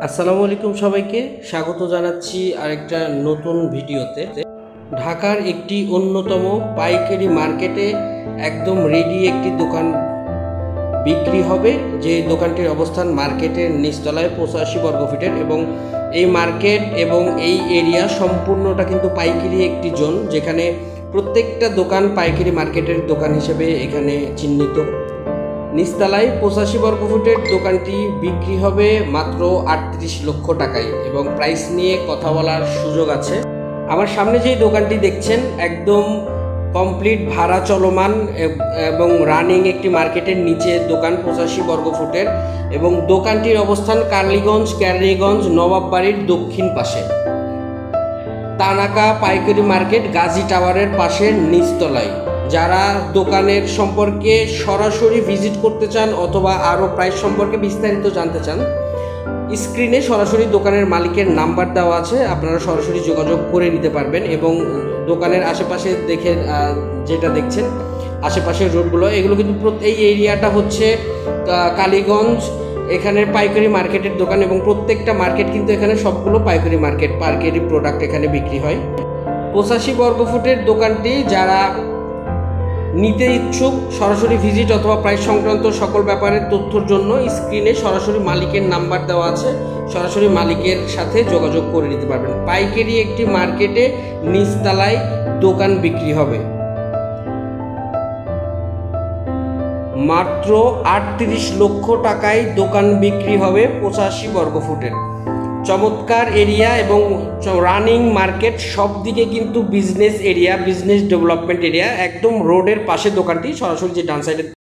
আসসালামু আলাইকুম সবাইকে স্বাগত জানাচ্ছি আরেকটা নতুন ভিডিওতে। ঢাকার একটি অন্যতম পাইকারি মার্কেটে একদম রেডি একটি দোকান বিক্রি হবে, যে দোকানটির অবস্থান মার্কেটের নিচতলায় 85 বর্গফিটের এবং এই মার্কেট এবং এই এরিয়া সম্পূর্ণটা কিন্তু পাইকারি একটি জোন, যেখানে প্রত্যেকটা দোকান পাইকারি মার্কেটের দোকান হিসেবে এখানে চিহ্নিত। নিচতলায় 85 বর্গফুটের দোকানটি বিক্রি হবে মাত্র 38 লক্ষ টাকায় এবং প্রাইস নিয়ে কথা বলার সুযোগ আছে। আমার সামনে যেই দোকানটি দেখছেন একদম কমপ্লিট ভাড়া চলমান এবং রানিং একটি মার্কেটের নিচে দোকান, 85 বর্গফুটের, এবং দোকানটির অবস্থান কার্লিগঞ্জ, কেরানীগঞ্জ, নবাববাড়ির দক্ষিণ পাশে, তানাকা পাইকারি মার্কেট গাজী টাওয়ারের পাশের নিচতলায়। যারা দোকানের সম্পর্কে সরাসরি ভিজিট করতে চান অথবা আরও প্রাইস সম্পর্কে বিস্তারিত জানতে চান, স্ক্রিনে সরাসরি দোকানের মালিকের নাম্বার দেওয়া আছে, আপনারা সরাসরি যোগাযোগ করে নিতে পারবেন। এবং দোকানের আশেপাশে দেখে যেটা দেখছেন আশেপাশের রোডগুলো, এগুলো কিন্তু এই এরিয়াটা হচ্ছে কালীগঞ্জ, এখানের পাইকারি মার্কেটের দোকান এবং প্রত্যেকটা মার্কেট কিন্তু এখানে সবগুলো পাইকারি মার্কেট, পাইকারি প্রোডাক্ট এখানে বিক্রি হয়। 85 বর্গফুটের দোকানটি যারা নিতে ইচ্ছুক, সরাসরি ভিজিট অথবা প্রাইস সংক্রান্ত সকল ব্যাপারের তথ্যর জন্য স্ক্রিনে সরাসরি মালিকের নাম্বার দেওয়া আছে, সরাসরি মালিকের সাথে যোগাযোগ করে নিতে পারবেন। পাইকারি একটি মার্কেটে নিচতলায় দোকান বিক্রি হবে মাত্র 38 লক্ষ টাকায়। দোকান বিক্রি হবে 85 বর্গফুটের। চমৎকার এরিয়া এবং রানিং মার্কেট, সব দিকে কিন্তু business area, business development area, একদম রোডের পাশে দোকানটি, সরাসরি যে ডান সাইডে